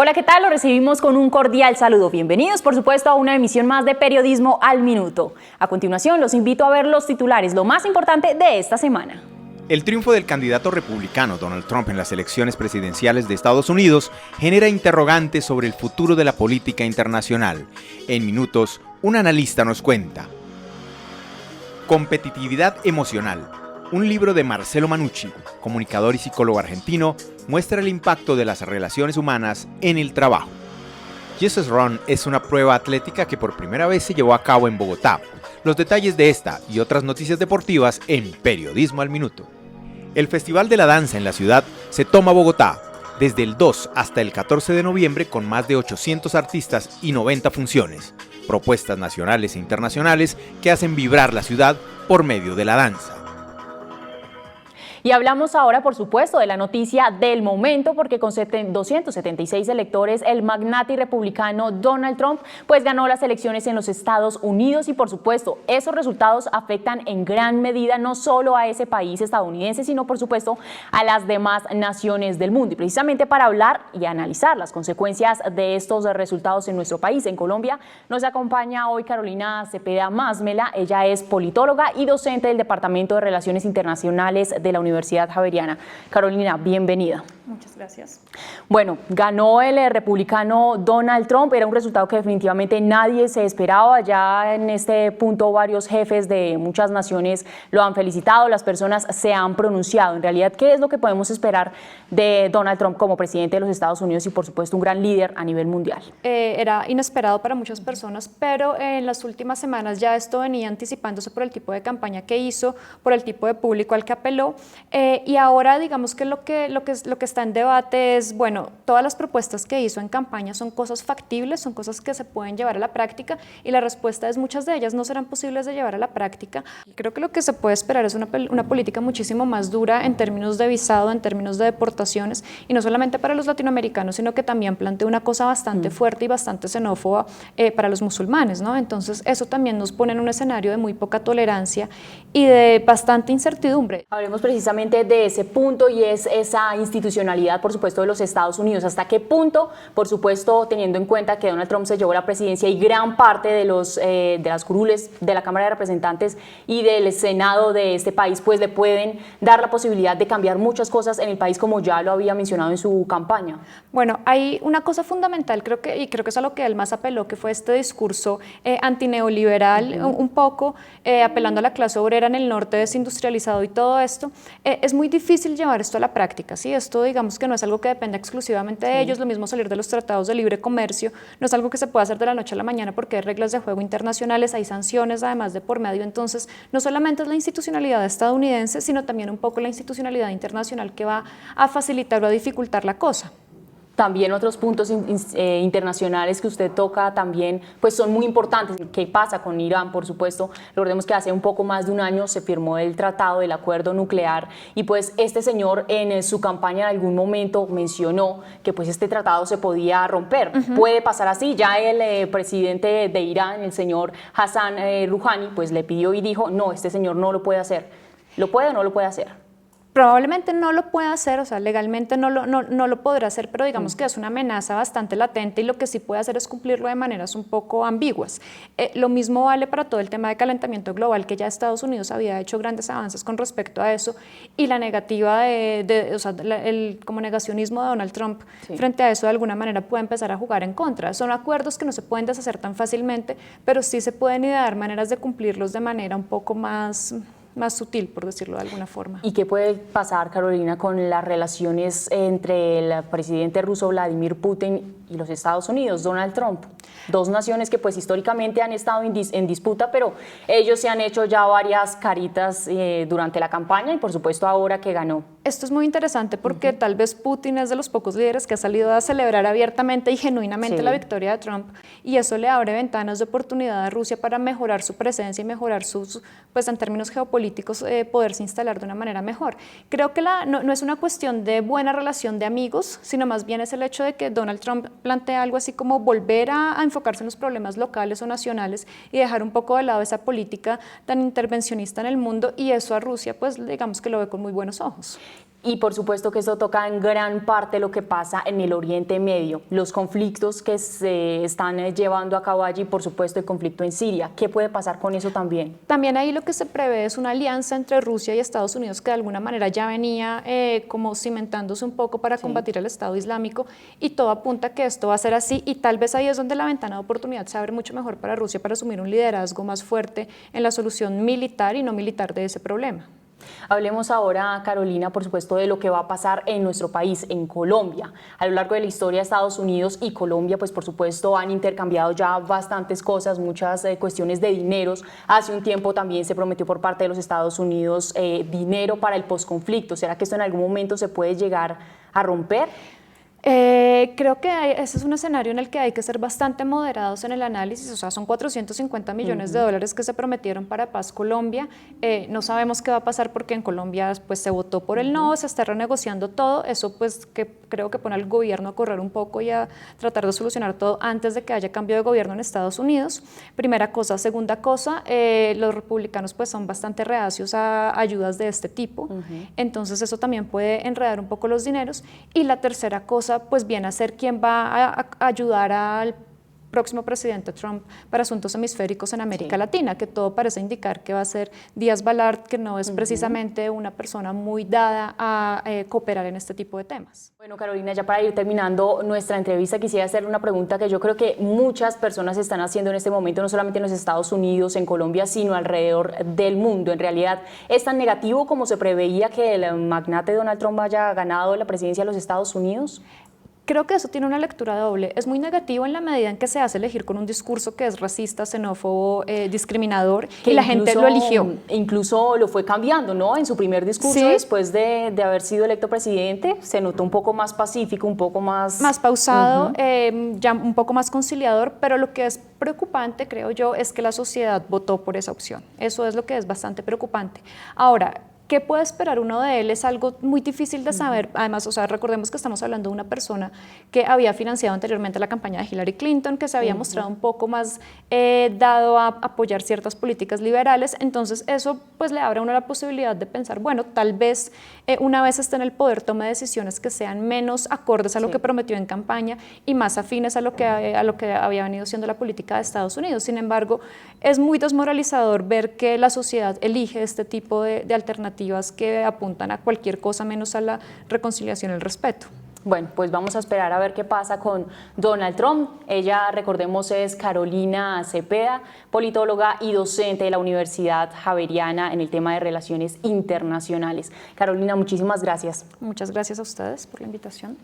Hola, ¿qué tal? Los recibimos con un cordial saludo. Bienvenidos, por supuesto, a una emisión más de Periodismo al Minuto. A continuación, los invito a ver los titulares, lo más importante de esta semana. El triunfo del candidato republicano Donald Trump en las elecciones presidenciales de Estados Unidos genera interrogantes sobre el futuro de la política internacional. En minutos, un analista nos cuenta. Competitividad emocional. Un libro de Marcelo Manucci, comunicador y psicólogo argentino, muestra el impacto de las relaciones humanas en el trabajo. Jesus Run es una prueba atlética que por primera vez se llevó a cabo en Bogotá. Los detalles de esta y otras noticias deportivas en Periodismo al Minuto. El Festival de la Danza en la ciudad se toma Bogotá, desde el 2 hasta el 14 de noviembre con más de 800 artistas y 90 funciones, propuestas nacionales e internacionales que hacen vibrar la ciudad por medio de la danza. Y hablamos ahora, por supuesto, de la noticia del momento, porque con 276 electores, el magnate republicano Donald Trump pues ganó las elecciones en los Estados Unidos y, por supuesto, esos resultados afectan en gran medida no solo a ese país estadounidense, sino, por supuesto, a las demás naciones del mundo. Y precisamente para hablar y analizar las consecuencias de estos resultados en nuestro país, en Colombia, nos acompaña hoy Carolina Cepeda Másmela. Ella es politóloga y docente del Departamento de Relaciones Internacionales de la Universidad Javeriana. Carolina, bienvenida. Muchas gracias. Bueno, ganó el republicano Donald Trump, era un resultado que definitivamente nadie se esperaba. Ya en este punto varios jefes de muchas naciones lo han felicitado, las personas se han pronunciado. En realidad, ¿qué es lo que podemos esperar de Donald Trump como presidente de los Estados Unidos y por supuesto un gran líder a nivel mundial? Era inesperado para muchas personas, pero en las últimas semanas ya esto venía anticipándose por el tipo de campaña que hizo, por el tipo de público al que apeló, y ahora digamos que lo que está en debate es, bueno, todas las propuestas que hizo en campaña son cosas factibles, son cosas que se pueden llevar a la práctica, y la respuesta es muchas de ellas no serán posibles de llevar a la práctica. Creo que lo que se puede esperar es una política muchísimo más dura en términos de visado, en términos de deportaciones, y no solamente para los latinoamericanos, sino que también plantea una cosa bastante fuerte y bastante xenófoba para los musulmanes, ¿no? Entonces eso también nos pone en un escenario de muy poca tolerancia y de bastante incertidumbre. Hablemos precisamente de ese punto, y es esa institucionalidad, por supuesto, de los Estados Unidos. ¿Hasta qué punto, por supuesto, teniendo en cuenta que Donald Trump se llevó la presidencia y gran parte de las curules de la Cámara de Representantes y del Senado de este país, pues le pueden dar la posibilidad de cambiar muchas cosas en el país, como ya lo había mencionado en su campaña? Bueno, hay una cosa fundamental, creo que es a lo que él más apeló, que fue este discurso antineoliberal, un poco apelando a la clase obrera en el norte desindustrializado y todo esto. Es muy difícil llevar esto a la práctica, ¿sí? Esto digamos que no es algo que dependa exclusivamente de ellos, lo mismo salir de los tratados de libre comercio, no es algo que se pueda hacer de la noche a la mañana porque hay reglas de juego internacionales, hay sanciones además de por medio, entonces no solamente es la institucionalidad estadounidense, sino también un poco la institucionalidad internacional que va a facilitar o a dificultar la cosa. También otros puntos internacionales que usted toca también pues son muy importantes. ¿Qué pasa con Irán? Por supuesto, recordemos que hace un poco más de un año se firmó el tratado del acuerdo nuclear y pues este señor en su campaña en algún momento mencionó que pues este tratado se podía romper. Puede pasar así. Ya el presidente de Irán, el señor Hassan Rouhani, pues le pidió y dijo, no, este señor no lo puede hacer. ¿Lo puede o no lo puede hacer? Probablemente no lo pueda hacer, o sea, legalmente no lo podrá hacer, pero digamos que es una amenaza bastante latente y lo que sí puede hacer es cumplirlo de maneras un poco ambiguas. Lo mismo vale para todo el tema de calentamiento global, que ya Estados Unidos había hecho grandes avances con respecto a eso, y la negativa el como negacionismo de Donald Trump frente a eso de alguna manera puede empezar a jugar en contra. Son acuerdos que no se pueden deshacer tan fácilmente, pero sí se pueden idear maneras de cumplirlos de manera un poco más sutil, por decirlo de alguna forma. ¿Y qué puede pasar, Carolina, con las relaciones entre el presidente ruso Vladimir Putin y los Estados Unidos, Donald Trump? Dos naciones que pues históricamente han estado en disputa, pero ellos se han hecho ya varias caritas durante la campaña y por supuesto ahora que ganó. Esto es muy interesante porque tal vez Putin es de los pocos líderes que ha salido a celebrar abiertamente y genuinamente la victoria de Trump, y eso le abre ventanas de oportunidad a Rusia para mejorar su presencia y mejorar sus, pues en términos geopolíticos, poderse instalar de una manera mejor. Creo que no es una cuestión de buena relación de amigos, sino más bien es el hecho de que Donald Trump plantea algo así como volver a enfocarse en los problemas locales o nacionales y dejar un poco de lado esa política tan intervencionista en el mundo, y eso a Rusia pues digamos que lo ve con muy buenos ojos. Y por supuesto que esto toca en gran parte lo que pasa en el Oriente Medio, los conflictos que se están llevando a cabo allí, por supuesto el conflicto en Siria. ¿Qué puede pasar con eso también? También ahí lo que se prevé es una alianza entre Rusia y Estados Unidos que de alguna manera ya venía como cimentándose un poco para combatir el Estado Islámico, y todo apunta a que esto va a ser así, y tal vez ahí es donde la ventana de oportunidad se abre mucho mejor para Rusia para asumir un liderazgo más fuerte en la solución militar y no militar de ese problema. Hablemos ahora, Carolina, por supuesto, de lo que va a pasar en nuestro país, en Colombia. A lo largo de la historia, Estados Unidos y Colombia, pues por supuesto, han intercambiado ya bastantes cosas, muchas cuestiones de dineros. Hace un tiempo también se prometió por parte de los Estados Unidos dinero para el posconflicto. ¿Será que esto en algún momento se puede llegar a romper? Creo que ese es un escenario en el que hay que ser bastante moderados en el análisis. O sea, son 450 millones de dólares que se prometieron para Paz Colombia. No sabemos qué va a pasar porque en Colombia pues, se votó por el no, se está renegociando todo. Eso pues que creo que pone al gobierno a correr un poco y a tratar de solucionar todo antes de que haya cambio de gobierno en Estados Unidos. Primera cosa. Segunda cosa, los republicanos pues son bastante reacios a ayudas de este tipo. Entonces eso también puede enredar un poco los dineros. Y la tercera cosa, pues viene a ser quién va a ayudar al próximo presidente Trump para asuntos hemisféricos en América Latina, que todo parece indicar que va a ser Díaz Balart, que no es precisamente una persona muy dada a cooperar en este tipo de temas. Bueno, Carolina, ya para ir terminando nuestra entrevista, quisiera hacerle una pregunta que yo creo que muchas personas están haciendo en este momento, no solamente en los Estados Unidos, en Colombia, sino alrededor del mundo. En realidad, ¿es tan negativo como se preveía que el magnate Donald Trump haya ganado la presidencia de los Estados Unidos? Creo que eso tiene una lectura doble. Es muy negativo en la medida en que se hace elegir con un discurso que es racista, xenófobo, discriminador, que y la gente lo eligió. Incluso lo fue cambiando, ¿no? En su primer discurso, después de haber sido electo presidente, se notó un poco más pacífico, un poco más... Más pausado, ya un poco más conciliador, pero lo que es preocupante, creo yo, es que la sociedad votó por esa opción. Eso es lo que es bastante preocupante. Ahora, ¿qué puede esperar uno de él? Es algo muy difícil de saber. Además, o sea, recordemos que estamos hablando de una persona que había financiado anteriormente la campaña de Hillary Clinton, que se había mostrado un poco más dado a apoyar ciertas políticas liberales. Entonces, eso pues le abre a uno la posibilidad de pensar, bueno, tal vez una vez esté en el poder tome decisiones que sean menos acordes a lo que prometió en campaña y más afines a lo que había venido siendo la política de Estados Unidos. Sin embargo, es muy desmoralizador ver que la sociedad elige este tipo de alternativas que apuntan a cualquier cosa menos a la reconciliación y el respeto. Bueno, pues vamos a esperar a ver qué pasa con Donald Trump. Ella, recordemos, es Carolina Cepeda, politóloga y docente de la Universidad Javeriana en el tema de relaciones internacionales. Carolina, muchísimas gracias. Muchas gracias a ustedes por la invitación.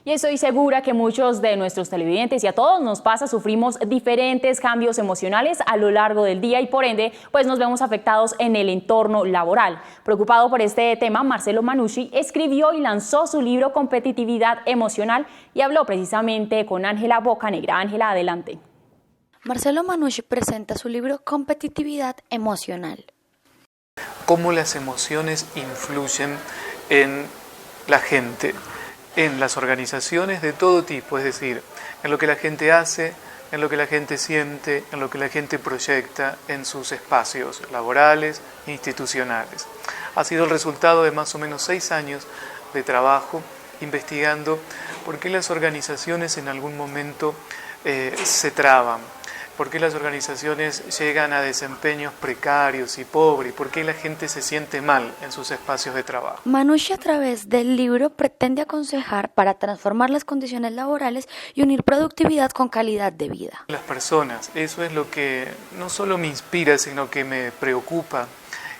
Y estoy segura que muchos de nuestros televidentes y a todos nos pasa, sufrimos diferentes cambios emocionales a lo largo del día y por ende pues nos vemos afectados en el entorno laboral. Preocupado por este tema, Marcelo Manusci escribió y lanzó su libro Competitividad Emocional y habló precisamente con Ángela Bocanegra. Ángela, adelante. Marcelo Manusci presenta su libro Competitividad Emocional. Cómo las emociones influyen en la gente, en las organizaciones de todo tipo, es decir, en lo que la gente hace, en lo que la gente siente, en lo que la gente proyecta en sus espacios laborales e institucionales. Ha sido el resultado de más o menos 6 años de trabajo investigando por qué las organizaciones en algún momento se traban, por qué las organizaciones llegan a desempeños precarios y pobres, por qué la gente se siente mal en sus espacios de trabajo. Manusci a través del libro pretende aconsejar para transformar las condiciones laborales y unir productividad con calidad de vida. Las personas, eso es lo que no solo me inspira, sino que me preocupa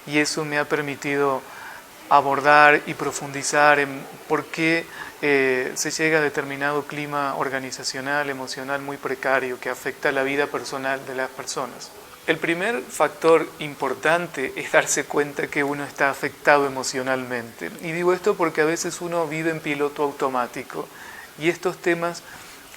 y eso me ha permitido abordar y profundizar en por qué se llega a determinado clima organizacional, emocional muy precario que afecta la vida personal de las personas. El primer factor importante es darse cuenta que uno está afectado emocionalmente. Y digo esto porque a veces uno vive en piloto automático y estos temas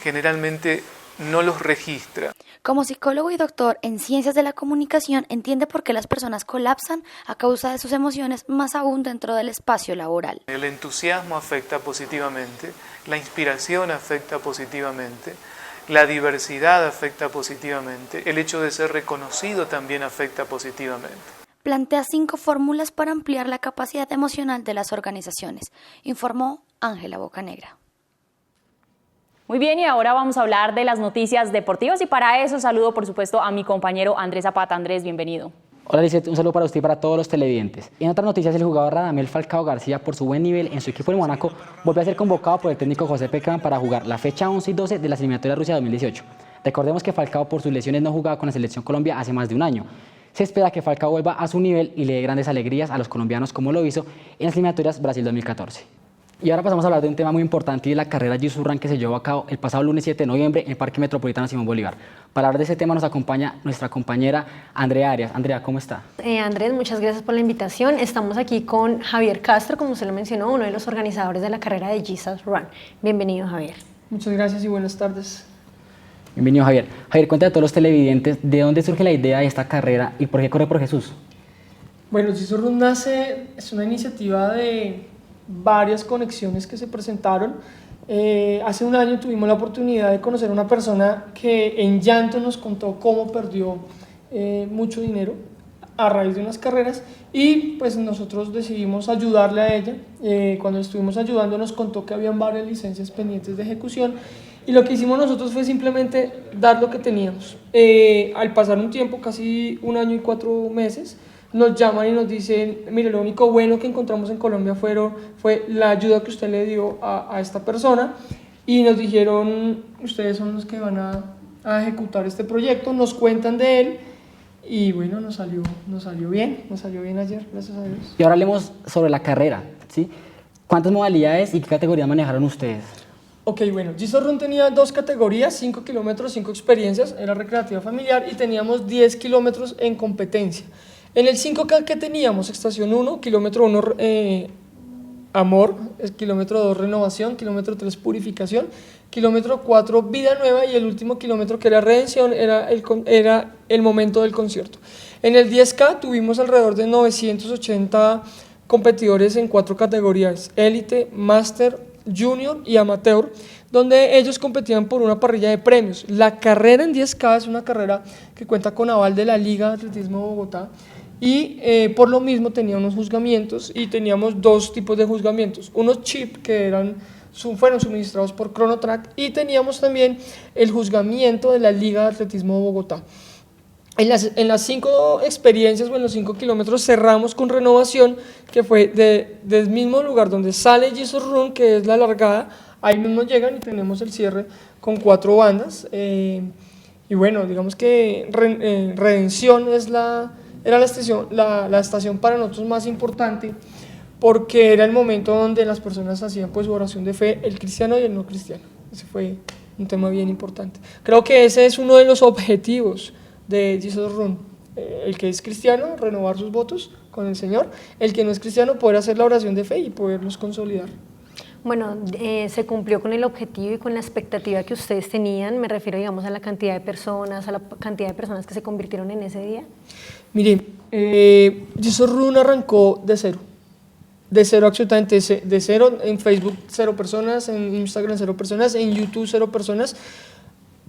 generalmente no los registra. Como psicólogo y doctor en ciencias de la comunicación, entiende por qué las personas colapsan a causa de sus emociones, más aún dentro del espacio laboral. El entusiasmo afecta positivamente, la inspiración afecta positivamente, la diversidad afecta positivamente, el hecho de ser reconocido también afecta positivamente. plantea 5 fórmulas para ampliar la capacidad emocional de las organizaciones, informó Ángela Bocanegra. Muy bien, y ahora vamos a hablar de las noticias deportivas y para eso saludo por supuesto a mi compañero Andrés Zapata. Andrés, bienvenido. Hola Lizeth, un saludo para usted y para todos los televidentes. En otras noticias, el jugador Radamel Falcao García, por su buen nivel en su equipo de Mónaco, volvió a ser convocado por el técnico José Peckerman para jugar la fecha 11 y 12 de las eliminatorias Rusia 2018. Recordemos que Falcao por sus lesiones no jugaba con la Selección Colombia hace más de un año. Se espera que Falcao vuelva a su nivel y le dé grandes alegrías a los colombianos como lo hizo en las eliminatorias Brasil 2014. Y ahora pasamos a hablar de un tema muy importante y de la carrera Jesus Run que se llevó a cabo el pasado lunes 7 de noviembre en el Parque Metropolitano Simón Bolívar. Para hablar de ese tema nos acompaña nuestra compañera Andrea Arias. Andrea, ¿cómo está? Andrés, muchas gracias por la invitación. Estamos aquí con Javier Castro, como usted lo mencionó, uno de los organizadores de la carrera de Jesus Run. Bienvenido, Javier. Muchas gracias y buenas tardes. Bienvenido, Javier. Javier, cuéntale a todos los televidentes de dónde surge la idea de esta carrera y por qué corre por Jesús. Bueno, Jesus Run es una iniciativa de varias conexiones que se presentaron. Hace un año tuvimos la oportunidad de conocer a una persona que en llanto nos contó cómo perdió mucho dinero a raíz de unas carreras y pues nosotros decidimos ayudarle a ella. Cuando estuvimos ayudando nos contó que habían varias licencias pendientes de ejecución y lo que hicimos nosotros fue simplemente dar lo que teníamos. Al pasar un tiempo, casi un año y 4 meses, nos llaman y nos dicen, mire, lo único bueno que encontramos en Colombia fue la ayuda que usted le dio a esta persona y nos dijeron, ustedes son los que van a ejecutar este proyecto, nos cuentan de él y bueno, nos salió bien ayer, gracias a Dios. Y ahora hablemos sobre la carrera, ¿sí? ¿Cuántas modalidades y qué categorías manejaron ustedes? Ok, bueno, Jesus Run tenía 2 categorías, 5 kilómetros, 5 experiencias, era recreativa familiar y teníamos 10 kilómetros en competencia. En el 5K que teníamos, estación 1, kilómetro 1 amor, kilómetro 2 renovación, kilómetro 3 purificación, kilómetro 4 vida nueva y el último kilómetro que era redención era el momento del concierto. En el 10K tuvimos alrededor de 980 competidores en 4 categorías, élite, máster, junior y amateur, donde ellos competían por una parrilla de premios. La carrera en 10K es una carrera que cuenta con aval de la Liga de Atletismo de Bogotá y por lo mismo tenía unos juzgamientos y teníamos 2 tipos de juzgamientos, unos chip que fueron suministrados por Chronotrack y teníamos también el juzgamiento de la Liga de Atletismo de Bogotá. En las 5 experiencias o en los 5 kilómetros cerramos con renovación, que fue del mismo lugar donde sale Jesus Run, que es la largada, ahí mismo llegan y tenemos el cierre con 4 bandas. Y bueno, digamos que Redención era la estación para nosotros más importante, porque era el momento donde las personas hacían pues su oración de fe, el cristiano y el no cristiano. Ese fue un tema bien importante. Creo que ese es uno de los objetivos de Jesus Run. El que es cristiano, renovar sus votos con el Señor. El que no es cristiano, poder hacer la oración de fe y poderlos consolidar. Bueno, se cumplió con el objetivo y con la expectativa que ustedes tenían, me refiero, digamos, a la cantidad de personas, que se convirtieron en ese día. Mire, Jesus Run arrancó de cero absolutamente, de cero, en Facebook 0 personas, en Instagram 0 personas, en YouTube 0 personas.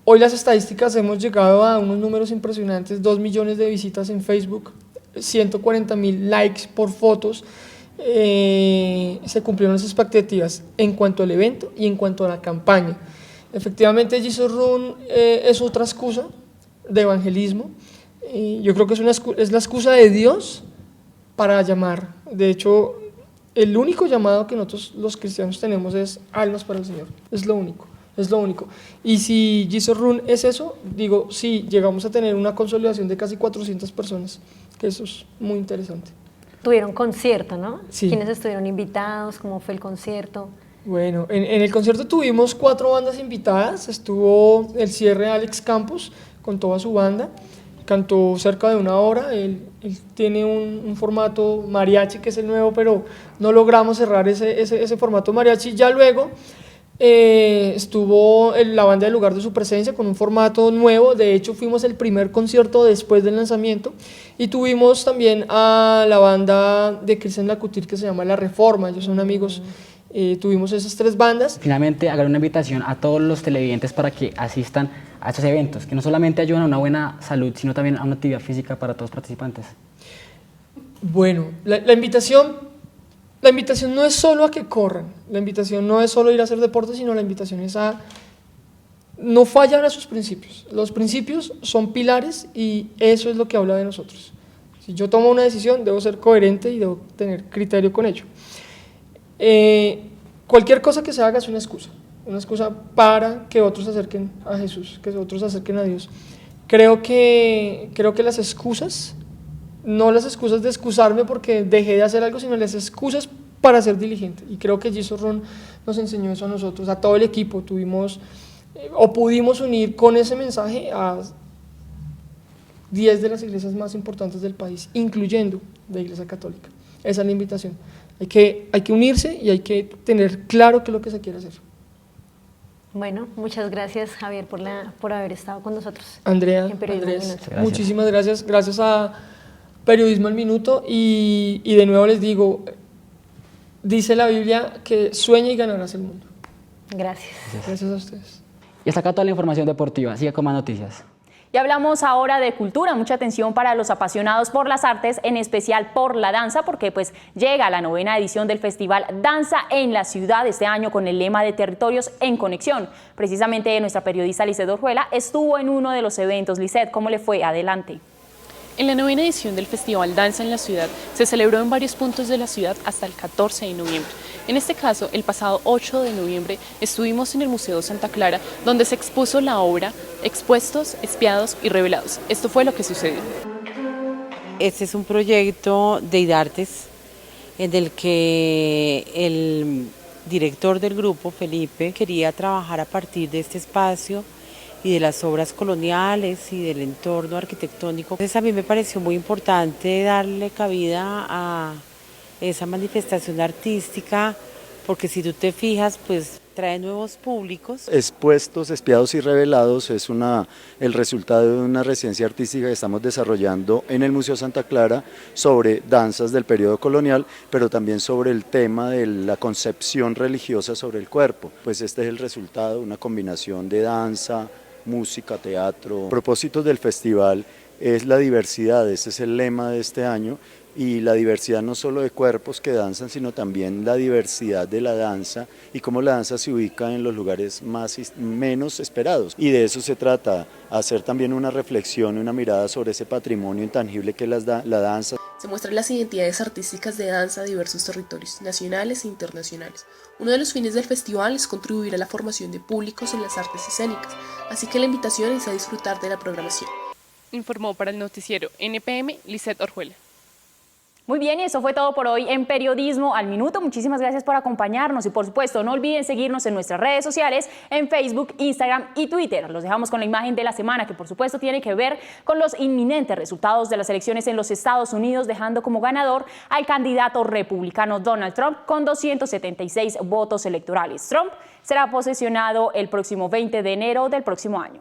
Hoy las estadísticas hemos llegado a unos números impresionantes, 2 millones de visitas en Facebook, 140,000 likes por fotos. Se cumplieron las expectativas en cuanto al evento y en cuanto a la campaña. Efectivamente, Jesus Run es otra excusa de evangelismo. Yo creo que es la excusa de Dios para llamar. De hecho, el único llamado que nosotros los cristianos tenemos es almas para el Señor. Es lo único. Y si Jesus Run es eso, digo, sí, llegamos a tener una consolidación de casi 400 personas, que eso es muy interesante. Tuvieron concierto, ¿no? Sí. ¿Quiénes estuvieron invitados? ¿Cómo fue el concierto? Bueno, en el concierto tuvimos 4 bandas invitadas. Estuvo el cierre Alex Campos con toda su banda, cantó cerca de 1 hora. Él tiene un formato mariachi que es el nuevo, pero no logramos cerrar ese formato mariachi. Ya luego estuvo la banda del lugar de su presencia con un formato nuevo. De hecho, fuimos el primer concierto después del lanzamiento y tuvimos también a la banda de Cristian Lacutir que se llama La Reforma. Ellos son amigos. Tuvimos esas 3 bandas. Finalmente, hagan una invitación a todos los televidentes para que asistan a estos eventos, que no solamente ayudan a una buena salud, sino también a una actividad física para todos los participantes. Bueno, la invitación no es solo a que corran, la invitación no es solo ir a hacer deporte, sino la invitación es a no fallar a sus principios. Los principios son pilares y eso es lo que habla de nosotros. Si yo tomo una decisión, debo ser coherente y debo tener criterio con ello. Cualquier cosa que se haga es una excusa para que otros se acerquen a Jesús, que otros se acerquen a Dios. Creo que las excusas, no las excusas de excusarme porque dejé de hacer algo, sino las excusas para ser diligente. Y creo que Jesus Run nos enseñó eso a nosotros, a todo el equipo. Pudimos unir con ese mensaje a 10 de las iglesias más importantes del país, incluyendo la Iglesia Católica. Esa es la invitación. Hay que unirse y hay que tener claro qué es lo que se quiere hacer. Bueno, muchas gracias, Javier, por haber estado con nosotros. Andrea, en Periodismo al Andrés, Minuto. muchísimas gracias. Gracias a Periodismo al Minuto y de nuevo les digo, dice la Biblia que sueña y ganarás el mundo. Gracias. Gracias a ustedes. Y hasta acá toda la información deportiva. Sigue con más noticias. Y hablamos ahora de cultura, mucha atención para los apasionados por las artes, en especial por la danza, porque pues llega la 9ª edición del Festival Danza en la Ciudad este año con el lema de Territorios en Conexión. Precisamente nuestra periodista Lizeth Orjuela estuvo en uno de los eventos. Lizeth, ¿cómo le fue? Adelante. En la 9ª edición del Festival Danza en la Ciudad se celebró en varios puntos de la ciudad hasta el 14 de noviembre. En este caso, el pasado 8 de noviembre estuvimos en el Museo Santa Clara, donde se expuso la obra Expuestos, Espiados y Revelados. Esto fue lo que sucedió. Este es un proyecto de IDARTES en el que el director del grupo, Felipe, quería trabajar a partir de este espacio y de las obras coloniales y del entorno arquitectónico. Entonces a mí me pareció muy importante darle cabida a esa manifestación artística, porque si tú te fijas, pues trae nuevos públicos. Expuestos, Espiados y Revelados es el resultado de una residencia artística que estamos desarrollando en el Museo Santa Clara sobre danzas del periodo colonial, pero también sobre el tema de la concepción religiosa sobre el cuerpo. Pues este es el resultado, una combinación de danza, música, teatro. El propósito del festival es la diversidad, ese es el lema de este año, y la diversidad no solo de cuerpos que danzan, sino también la diversidad de la danza y cómo la danza se ubica en los lugares menos esperados. Y de eso se trata, hacer también una reflexión y una mirada sobre ese patrimonio intangible que es la danza. Se muestran las identidades artísticas de danza de diversos territorios, nacionales e internacionales. Uno de los fines del festival es contribuir a la formación de públicos en las artes escénicas, así que la invitación es a disfrutar de la programación. Informó para el noticiero NPM, Lizeth Orjuela. Muy bien, y eso fue todo por hoy en Periodismo al Minuto. Muchísimas gracias por acompañarnos y por supuesto no olviden seguirnos en nuestras redes sociales, en Facebook, Instagram y Twitter. Los dejamos con la imagen de la semana que por supuesto tiene que ver con los inminentes resultados de las elecciones en los Estados Unidos, dejando como ganador al candidato republicano Donald Trump con 276 votos electorales. Trump será posesionado el próximo 20 de enero del próximo año.